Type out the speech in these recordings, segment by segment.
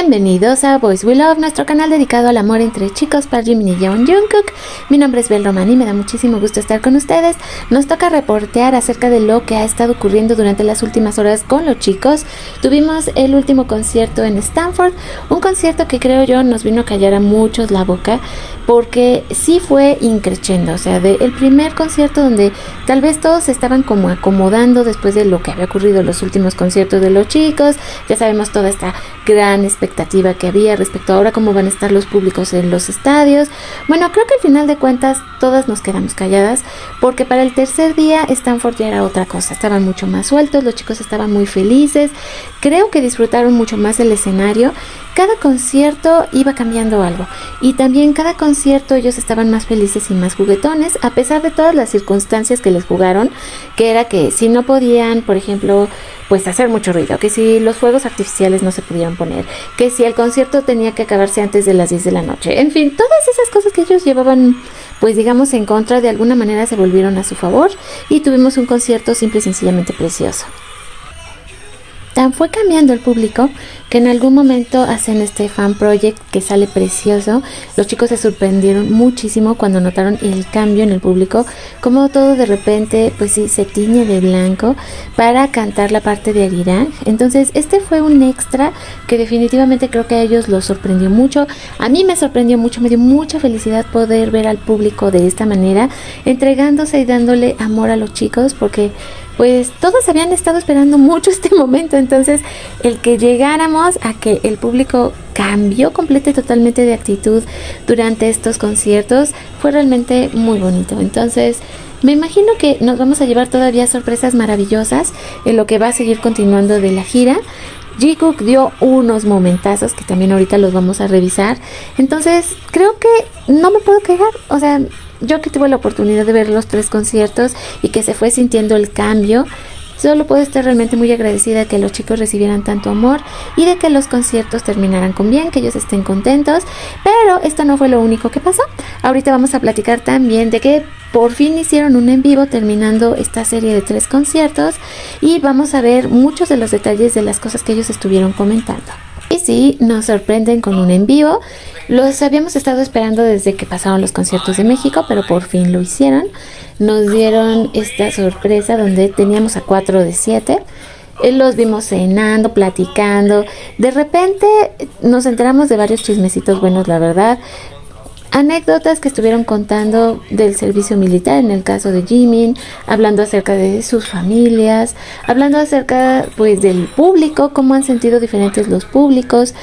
Bienvenidos a Boys We Love, nuestro canal dedicado al amor entre chicos para Jimin y Yeon Jungkook. Mi nombre es Bel Román y me da muchísimo gusto estar con ustedes. Nos toca reportear acerca de lo que ha estado ocurriendo durante las últimas horas con los chicos. Tuvimos el último concierto en Stanford, un concierto que creo yo nos vino a callar a muchos la boca, porque sí fue increchendo, o sea, el primer concierto donde tal vez todos se estaban como acomodando después de lo que había ocurrido en los últimos conciertos de los chicos. Ya sabemos toda esta gran expectativa que había respecto a ahora cómo van a estar los públicos en los estadios. Bueno, creo que al final de cuentas todas nos quedamos calladas, porque para el tercer día Stanford ya era otra cosa, estaban mucho más sueltos, los chicos estaban muy felices, creo que disfrutaron mucho más el escenario. Cada concierto iba cambiando algo, y también cada concierto ellos estaban más felices y más juguetones, a pesar de todas las circunstancias que les jugaron, que era que si no podían, por ejemplo, pues hacer mucho ruido, que si los fuegos artificiales no se pudieron poner, que si el concierto tenía que acabarse antes de las 10 de la noche, en fin, todas esas cosas que ellos llevaban, pues digamos, en contra, de alguna manera se volvieron a su favor, y tuvimos un concierto simple y sencillamente precioso. Tan fue cambiando el público que en algún momento hacen este fan project que sale precioso. Los chicos se sorprendieron muchísimo cuando notaron el cambio en el público, como todo de repente pues sí se tiñe de blanco para cantar la parte de Arirang. Entonces este fue un extra que definitivamente creo que a ellos los sorprendió mucho. A mí me sorprendió mucho, me dio mucha felicidad poder ver al público de esta manera, entregándose y dándole amor a los chicos, porque pues todos habían estado esperando mucho este momento. Entonces el que llegáramos a que el público cambió completa y totalmente de actitud durante estos conciertos fue realmente muy bonito. Entonces me imagino que nos vamos a llevar todavía sorpresas maravillosas en lo que va a seguir continuando de la gira. Jungkook dio unos momentazos que también ahorita los vamos a revisar. Entonces creo que no me puedo quejar, o sea, yo que tuve la oportunidad de ver los 3 conciertos y que se fue sintiendo el cambio, solo puedo estar realmente muy agradecida de que los chicos recibieran tanto amor y de que los conciertos terminaran con bien, que ellos estén contentos. Pero esto no fue lo único que pasó. Ahorita vamos a platicar también de que por fin hicieron un en vivo terminando esta serie de 3 conciertos, y vamos a ver muchos de los detalles de las cosas que ellos estuvieron comentando. Y sí, nos sorprenden con un en vivo. Los habíamos estado esperando desde que pasaron los conciertos de México, pero por fin lo hicieron. Nos dieron esta sorpresa donde teníamos a 4 de 7. Los vimos cenando, platicando. De repente nos enteramos de varios chismecitos buenos, la verdad. Anécdotas que estuvieron contando del servicio militar en el caso de Jimin, hablando acerca de sus familias, hablando acerca pues del público, cómo han sentido diferentes los públicos.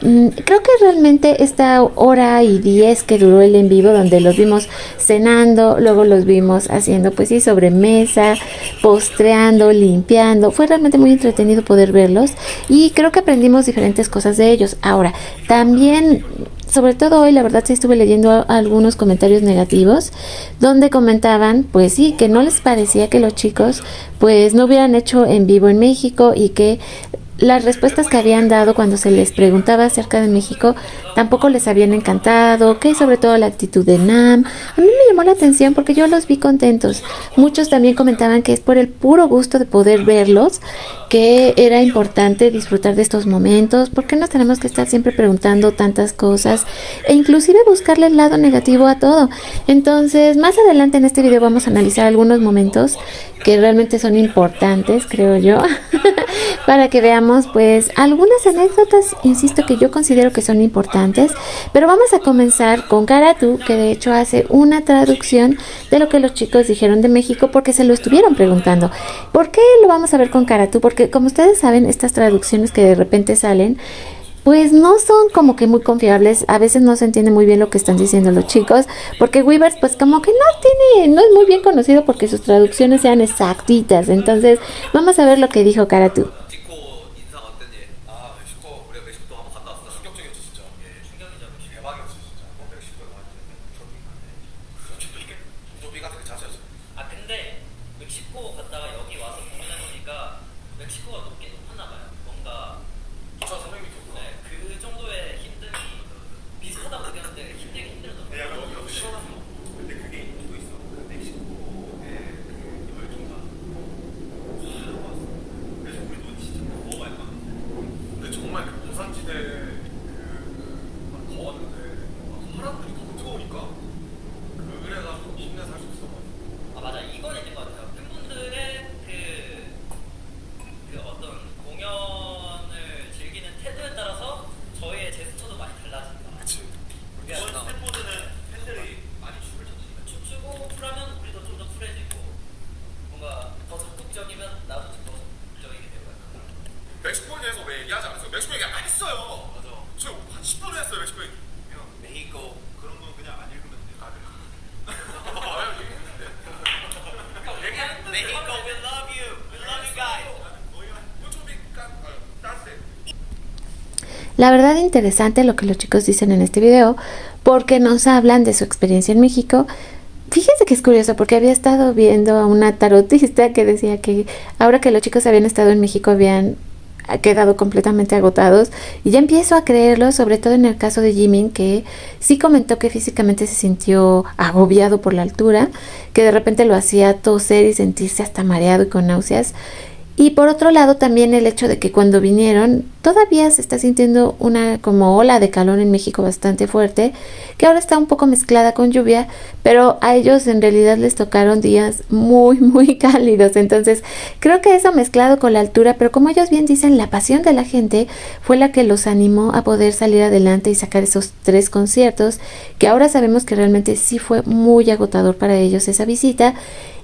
Creo que realmente esta hora y 10 que duró el en vivo, donde los vimos cenando, luego los vimos haciendo pues sí sobremesa, postreando, limpiando, fue realmente muy entretenido poder verlos, y creo que aprendimos diferentes cosas de ellos. Ahora, también sobre todo hoy, la verdad, sí estuve leyendo algunos comentarios negativos, donde comentaban, pues sí, que no les parecía que los chicos, pues no hubieran hecho en vivo en México, y que las respuestas que habían dado cuando se les preguntaba acerca de México tampoco les habían encantado, que sobre todo la actitud de Nam. A mí me llamó la atención porque yo los vi contentos. Muchos también comentaban que es por el puro gusto de poder verlos, que era importante disfrutar de estos momentos, porque no tenemos que estar siempre preguntando tantas cosas e inclusive buscarle el lado negativo a todo. Entonces, más adelante en este video vamos a analizar algunos momentos que realmente son importantes, creo yo, para que veamos pues algunas anécdotas, insisto, que yo considero que son importantes. Pero vamos a comenzar con Karatu, que de hecho hace una traducción de lo que los chicos dijeron de México, porque se lo estuvieron preguntando. ¿Por qué lo vamos a ver con Karatu? Porque como ustedes saben, estas traducciones que de repente salen, pues no son como que muy confiables. A veces no se entiende muy bien lo que están diciendo los chicos, porque Weverse pues como que no es muy bien conocido porque sus traducciones sean exactitas. Entonces vamos a ver lo que dijo Karatu. 정말 그 고산지대 La verdad interesante lo que los chicos dicen en este video, porque nos hablan de su experiencia en México. Fíjense que es curioso, porque había estado viendo a una tarotista que decía que ahora que los chicos habían estado en México habían quedado completamente agotados, y ya empiezo a creerlo, sobre todo en el caso de Jimin, que sí comentó que físicamente se sintió agobiado por la altura, que de repente lo hacía toser y sentirse hasta mareado y con náuseas. Y por otro lado también el hecho de que cuando vinieron todavía se está sintiendo una como ola de calor en México bastante fuerte, que ahora está un poco mezclada con lluvia, pero a ellos en realidad les tocaron días muy cálidos. Entonces creo que eso mezclado con la altura, pero como ellos bien dicen, la pasión de la gente fue la que los animó a poder salir adelante y sacar esos 3 conciertos, que ahora sabemos que realmente sí fue muy agotador para ellos esa visita.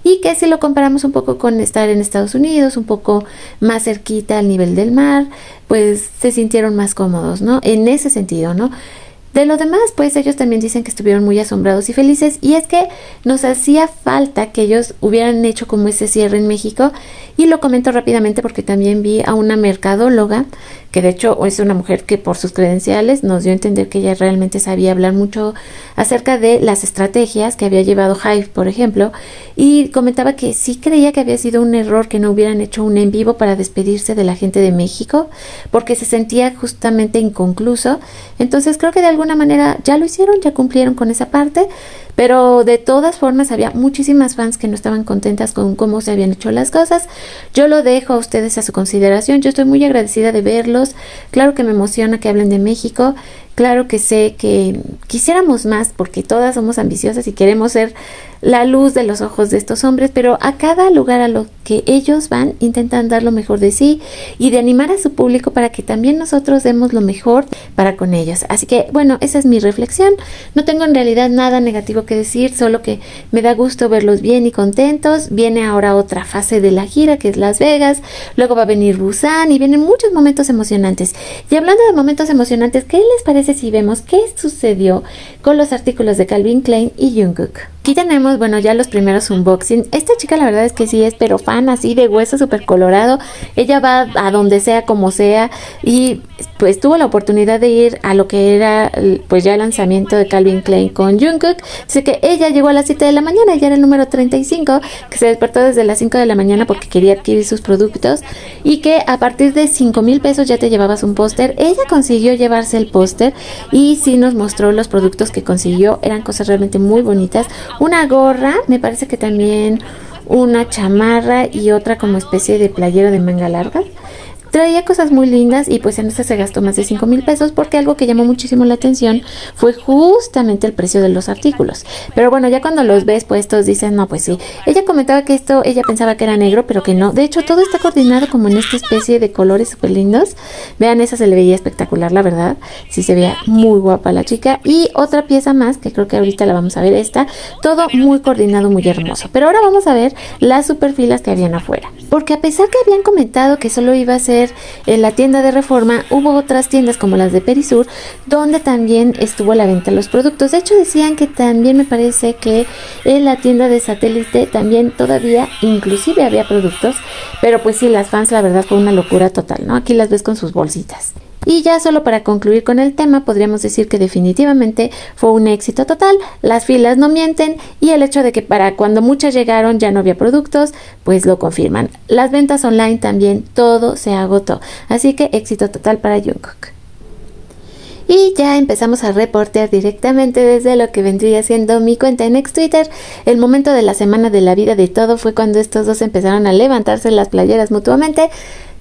Y que si lo comparamos un poco con estar en Estados Unidos, un poco más cerquita al nivel del mar, pues se sintieron más cómodos, ¿no? En ese sentido, ¿no? De lo demás, pues ellos también dicen que estuvieron muy asombrados y felices, y es que nos hacía falta que ellos hubieran hecho como ese cierre en México. Y lo comento rápidamente porque también vi a una mercadóloga, que de hecho es una mujer que por sus credenciales nos dio a entender que ella realmente sabía hablar mucho acerca de las estrategias que había llevado Hive, por ejemplo, y comentaba que sí creía que había sido un error que no hubieran hecho un en vivo para despedirse de la gente de México, porque se sentía justamente inconcluso. Entonces creo que de alguna manera ya lo hicieron, ya cumplieron con esa parte, pero de todas formas había muchísimas fans que no estaban contentas con cómo se habían hecho las cosas. Yo lo dejo a ustedes a su consideración. Yo estoy muy agradecida de verlos. Claro que me emociona que hablen de México. Claro que sé que quisiéramos más, porque todas somos ambiciosas y queremos ser la luz de los ojos de estos hombres, pero a cada lugar a lo que ellos van intentan dar lo mejor de sí y de animar a su público para que también nosotros demos lo mejor para con ellos. Así que bueno, esa es mi reflexión. No tengo en realidad nada negativo que decir, solo que me da gusto verlos bien y contentos. Viene ahora otra fase de la gira, que es Las Vegas, luego va a venir Busan y vienen muchos momentos emocionantes. Y hablando de momentos emocionantes, ¿qué les parece si vemos qué sucedió con los artículos de Calvin Klein y Jungkook? Aquí tenemos, bueno, ya los primeros unboxing. Esta chica la verdad es que sí es pero fan así de hueso súper colorado. Ella va a donde sea, como sea, y pues tuvo la oportunidad de ir a lo que era pues ya el lanzamiento de Calvin Klein con Jungkook. Así que ella llegó a las 7 de la mañana, ya era el número 35, que se despertó desde las 5 de la mañana porque quería adquirir sus productos, y que a partir de 5,000 pesos ya te llevabas un póster. Ella consiguió llevarse el póster y sí nos mostró los productos que consiguió. Eran cosas realmente muy bonitas. Una gorra, me parece que también una chamarra y otra como especie de playero de manga larga. Traía cosas muy lindas y pues en esta se gastó más de 5,000 pesos, porque algo que llamó muchísimo la atención fue justamente el precio de los artículos. Pero bueno, ya cuando los ves puestos dices, no, pues sí. Ella comentaba que esto, ella pensaba que era negro, pero que no. De hecho, todo está coordinado como en esta especie de colores súper lindos. Vean, esa se le veía espectacular, la verdad. Sí se veía muy guapa la chica. Y otra pieza más, que creo que ahorita la vamos a ver, esta. Todo muy coordinado, muy hermoso. Pero ahora vamos a ver las super filas que habían afuera. Porque a pesar que habían comentado que solo iba a ser en la tienda de Reforma, hubo otras tiendas como las de Perisur, donde también estuvo a la venta los productos. De hecho decían que también me parece que en la tienda de Satélite también todavía inclusive había productos, pero pues sí, las fans la verdad fue una locura total, ¿no? Aquí las ves con sus bolsitas. Y ya solo para concluir con el tema, podríamos decir que definitivamente fue un éxito total. Las filas no mienten, y el hecho de que para cuando muchas llegaron ya no había productos, pues lo confirman. Las ventas online también, todo se agotó. Así que éxito total para Jungkook. Y ya empezamos a reportear directamente desde lo que vendría siendo mi cuenta en ex Twitter. El momento de la semana de la vida de todo fue cuando estos dos empezaron a levantarse las playeras mutuamente.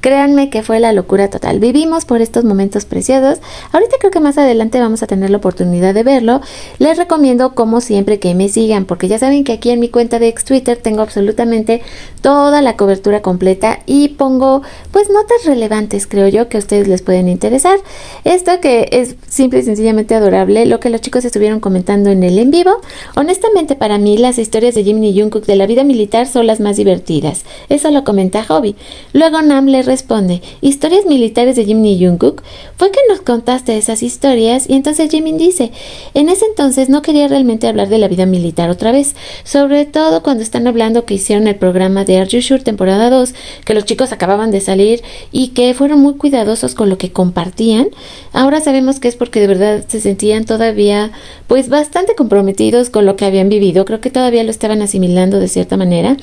Créanme que fue la locura total. Vivimos por estos momentos preciosos. Ahorita creo que más adelante vamos a tener la oportunidad de verlo. Les recomiendo, como siempre, que me sigan, porque ya saben que aquí en mi cuenta de ex Twitter tengo absolutamente toda la cobertura completa y pongo pues notas relevantes, creo yo, que a ustedes les pueden interesar. Esto que es simple y sencillamente adorable, lo que los chicos estuvieron comentando en el en vivo. Honestamente, para mí las historias de Jimin y Jungkook de la vida militar son las más divertidas. Eso lo comenta Hobby. Luego Nam le responde, historias militares de Jimin y Jungkook, fue que nos contaste esas historias. Y entonces Jimin dice, en ese entonces no quería realmente hablar de la vida militar otra vez, sobre todo cuando están hablando que hicieron el programa de Are You Sure temporada 2, que los chicos acababan de salir y que fueron muy cuidadosos con lo que compartían. Ahora sabemos que es porque de verdad se sentían todavía pues bastante comprometidos con lo que habían vivido. Creo que todavía lo estaban asimilando de cierta manera,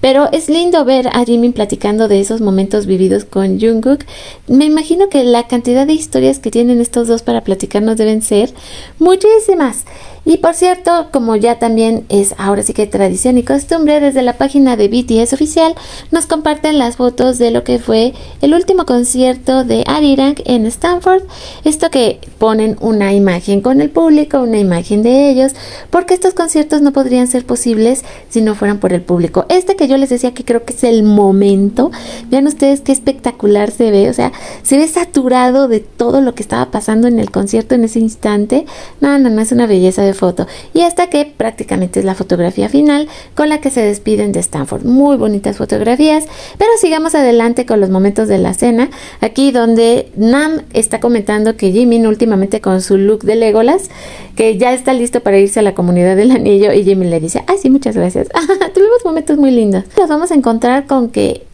pero es lindo ver a Jimin platicando de esos momentos vividos con Jungkook. Me imagino que la cantidad de historias que tienen estos dos para platicarnos deben ser muchísimas. Y por cierto, como ya también es ahora sí que tradición y costumbre, desde la página de BTS oficial nos comparten las fotos de lo que fue el último concierto de Arirang en Stanford. Esto que ponen una imagen con el público, una imagen de ellos, porque estos conciertos no podrían ser posibles si no fueran por el público. Este que yo les decía que creo que es el momento, vean ustedes qué espectacular se ve, o sea, se ve saturado de todo lo que estaba pasando en el concierto en ese instante. No, es una belleza de foto. Y esta que prácticamente es la fotografía final con la que se despiden de Stanford. Muy bonitas fotografías, pero sigamos adelante con los momentos de la cena. Aquí donde Nam está comentando que Jimin últimamente con su look de Legolas, que ya está listo para irse a la comunidad del anillo, y Jimin le dice, ay sí, muchas gracias. Tuvimos momentos muy lindos. Nos vamos a encontrar con que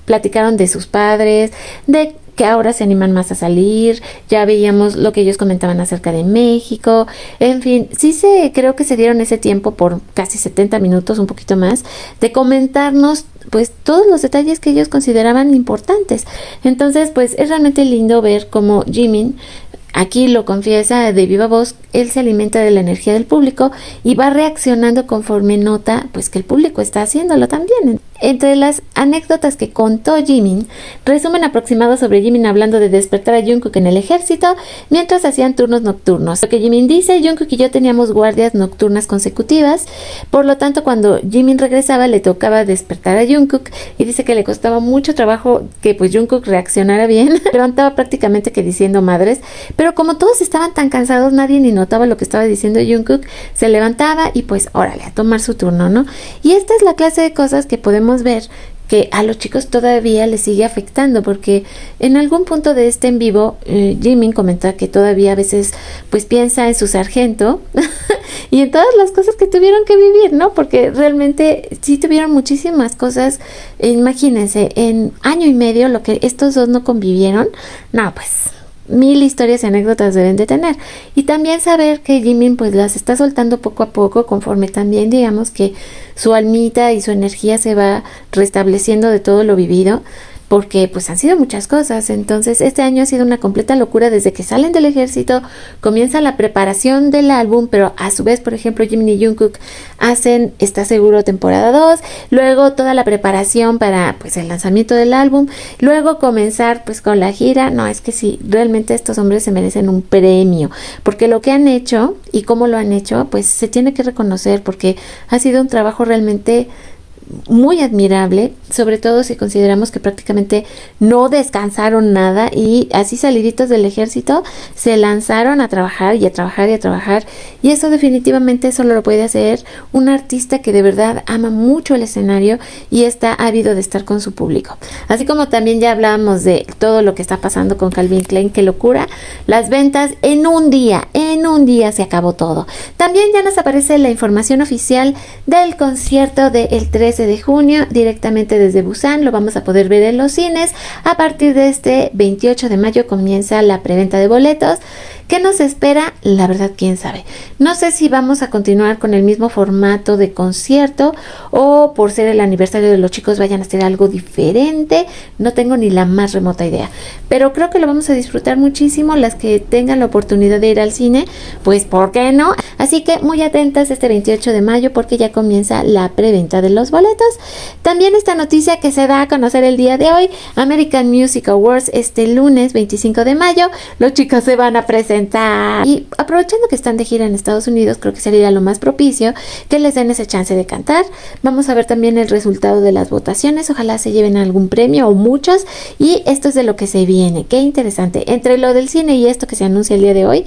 platicaron de sus padres, de que ahora se animan más a salir. Ya veíamos lo que ellos comentaban acerca de México. En fin, creo que se dieron ese tiempo por casi 70 minutos, un poquito más, de comentarnos pues todos los detalles que ellos consideraban importantes. Entonces pues es realmente lindo ver cómo Jimin, aquí lo confiesa de viva voz, él se alimenta de la energía del público y va reaccionando conforme nota pues que el público está haciéndolo también. Entre las anécdotas que contó Jimin, resumen aproximado sobre Jimin hablando de despertar a Jungkook en el ejército mientras hacían turnos nocturnos. Lo que Jimin dice, Jungkook y yo teníamos guardias nocturnas consecutivas, por lo tanto cuando Jimin regresaba le tocaba despertar a Jungkook, y dice que le costaba mucho trabajo que pues Jungkook reaccionara bien. Levantaba prácticamente que diciendo madres, pero como todos estaban tan cansados, nadie ni notaba lo que estaba diciendo Jungkook. Se levantaba y pues órale, a tomar su turno, ¿no? Y esta es la clase de cosas que podemos ver que a los chicos todavía les sigue afectando, porque en algún punto de este en vivo Jimin comenta que todavía a veces pues piensa en su sargento y en todas las cosas que tuvieron que vivir, ¿no? Porque realmente sí tuvieron muchísimas cosas. Imagínense, en año y medio lo que estos dos no convivieron, no, pues 1000 historias y anécdotas deben de tener. Y también saber que Jimin pues las está soltando poco a poco, conforme también digamos que su almita y su energía se va restableciendo de todo lo vivido, porque pues han sido muchas cosas. Entonces este año ha sido una completa locura. Desde que salen del ejército comienza la preparación del álbum, pero a su vez, por ejemplo, Jimin y Jungkook hacen Está Seguro temporada 2, luego toda la preparación para pues el lanzamiento del álbum, luego comenzar pues con la gira. No, es que sí, realmente estos hombres se merecen un premio, porque lo que han hecho y cómo lo han hecho pues se tiene que reconocer, porque ha sido un trabajo realmente muy admirable, sobre todo si consideramos que prácticamente no descansaron nada, y así saliditos del ejército se lanzaron a trabajar y a trabajar y a trabajar, y eso definitivamente solo lo puede hacer un artista que de verdad ama mucho el escenario y está ávido de estar con su público. Así como también ya hablábamos de todo lo que está pasando con Calvin Klein, qué locura, las ventas en un día se acabó todo. También ya nos aparece la información oficial del concierto del 13 de junio directamente desde Busan. Lo vamos a poder ver en los cines. A partir de este 28 de mayo comienza la preventa de boletos. ¿Qué nos espera? La verdad, quién sabe. No sé si vamos a continuar con el mismo formato de concierto o por ser el aniversario de los chicos vayan a hacer algo diferente. No tengo ni la más remota idea. Pero creo que lo vamos a disfrutar muchísimo. Las que tengan la oportunidad de ir al cine, pues ¿por qué no? Así que muy atentas este 28 de mayo porque ya comienza la preventa de los boletos. También esta noticia que se da a conocer el día de hoy, American Music Awards este lunes 25 de mayo. Los chicos se van a presentar. Y aprovechando que están de gira en Estados Unidos, creo que sería lo más propicio que les den ese chance de cantar. Vamos a ver también el resultado de las votaciones. Ojalá se lleven algún premio o muchos. Y esto es de lo que se viene. Qué interesante. Entre lo del cine y esto que se anuncia el día de hoy,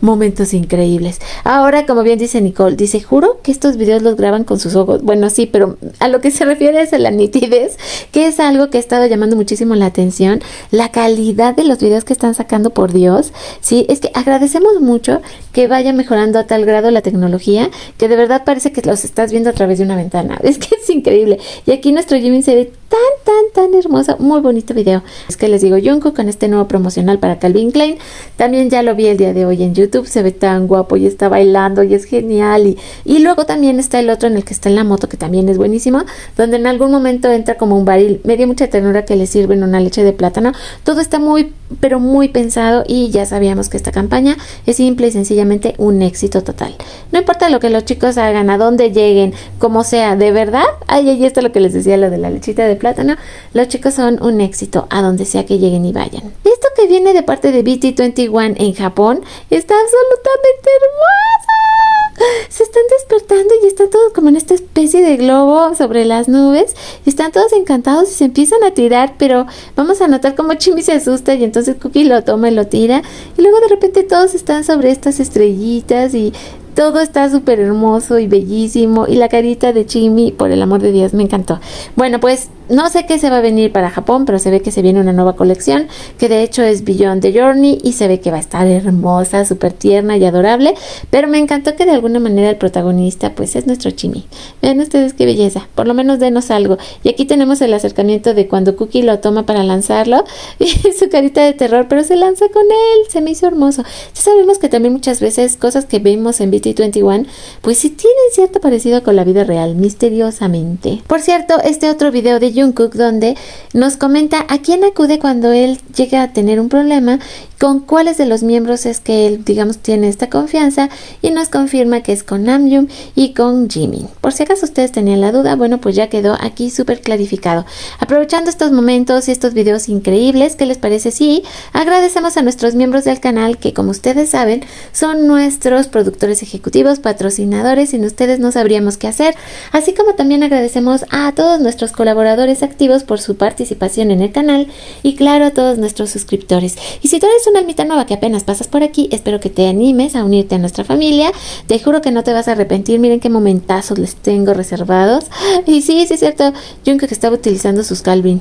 momentos increíbles. Ahora, como bien dice Nicole, dice, juro que estos videos los graban con sus ojos. Bueno, sí, pero a lo que se refiere es a la nitidez, que es algo que ha estado llamando muchísimo la atención, la calidad de los videos que están sacando, por Dios, sí, es que agradecemos mucho que vaya mejorando a tal grado la tecnología, que de verdad parece que los estás viendo a través de una ventana, es que es increíble, y aquí nuestro Jimin se ve tan hermoso, muy bonito video. Es que les digo, Jungkook con este nuevo promocional para Calvin Klein, también ya lo vi el día de hoy en YouTube, se ve tan guapo y está bailando y es genial, y luego también está el otro en el que está en la moto, que también es buenísimo, donde en algún momento entra como un barril, me dio mucha ternura que le sirven una leche de plátano, todo está muy, pero muy pensado, y ya sabíamos que esta campaña es simple y sencillamente un éxito total. No importa lo que los chicos hagan, a dónde lleguen, como sea, de verdad, ahí está lo que les decía, lo de la lechita de plátano, los chicos son un éxito a donde sea que lleguen y vayan. Esto que viene de parte de BT21 en Japón está absolutamente hermosa. Se están despertando y están todos como en esta especie de globo sobre las nubes, y están todos encantados y se empiezan a tirar, pero vamos a notar como Chimi se asusta y entonces Cookie lo toma y lo tira, y luego de repente todos están sobre estas estrellitas y todo está súper hermoso y bellísimo, y la carita de Chimi, por el amor de Dios, me encantó. Bueno, pues no sé qué se va a venir para Japón, pero se ve que se viene una nueva colección, que de hecho es Beyond the Journey, y se ve que va a estar hermosa, súper tierna y adorable, pero me encantó que de alguna manera el protagonista pues es nuestro Chimi. Vean ustedes qué belleza, por lo menos denos algo. Y aquí tenemos el acercamiento de cuando Cookie lo toma para lanzarlo, y su carita de terror, pero se lanza con él, se me hizo hermoso. Ya sabemos que también muchas veces cosas que vemos en BT21 pues sí tienen cierto parecido con la vida real, misteriosamente. Por cierto, este otro video de Jungkook donde nos comenta a quién acude cuando él llega a tener un problema, con cuáles de los miembros es que él, digamos, tiene esta confianza, y nos confirma que es con Namjoon y con Jimin. Por si acaso ustedes tenían la duda, bueno, pues ya quedó aquí súper clarificado. Aprovechando estos momentos y estos videos increíbles, ¿qué les parece si agradecemos a nuestros miembros del canal, que como ustedes saben son nuestros productores ejecutivos, patrocinadores, sin ustedes no sabríamos qué hacer, así como también agradecemos a todos nuestros colaboradores activos por su participación en el canal, y claro, a todos nuestros suscriptores. Y si tú eres una almita nueva que apenas pasas por aquí, espero que te animes a unirte a nuestra familia, te juro que no te vas a arrepentir. Miren qué momentazos les tengo reservados. Y sí, es cierto, Jungkook estaba utilizando sus Calvin,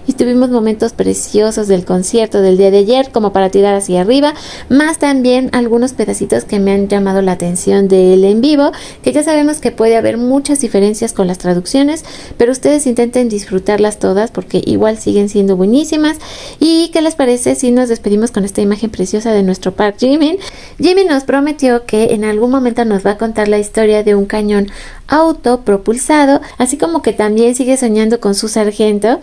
y tuvimos momentos preciosos del concierto del día de ayer como para tirar hacia arriba, más también algunos pedacitos que me han llamado la atención de él en vivo, que ya sabemos que puede haber muchas diferencias con las traducciones, pero ustedes intenten disfrutarlas todas porque igual siguen siendo buenísimas. ¿Y qué les parece si nos despedimos con esta imagen preciosa de nuestro Park Jimin? Jimin nos prometió que en algún momento nos va a contar la historia de un cañón autopropulsado, así como que también sigue soñando con su sargento.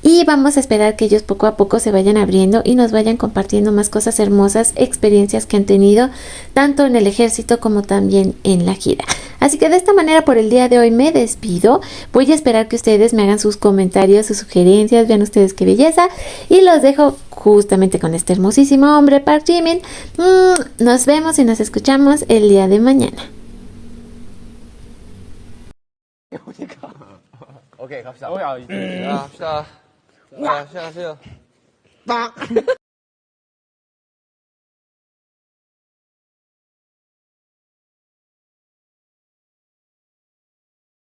Y vamos a esperar que ellos poco a poco se vayan abriendo y nos vayan compartiendo más cosas hermosas, experiencias que han tenido tanto en el ejército como también en la gira. Así que de esta manera por el día de hoy me despido. Voy a esperar que ustedes me hagan sus comentarios, sus sugerencias, vean ustedes qué belleza, y los dejo justamente con este hermosísimo hombre, Park Jimin. Nos vemos y nos escuchamos el día de mañana. 오케이 갑시다. 갑시다. 자, 시작하세요. 빵.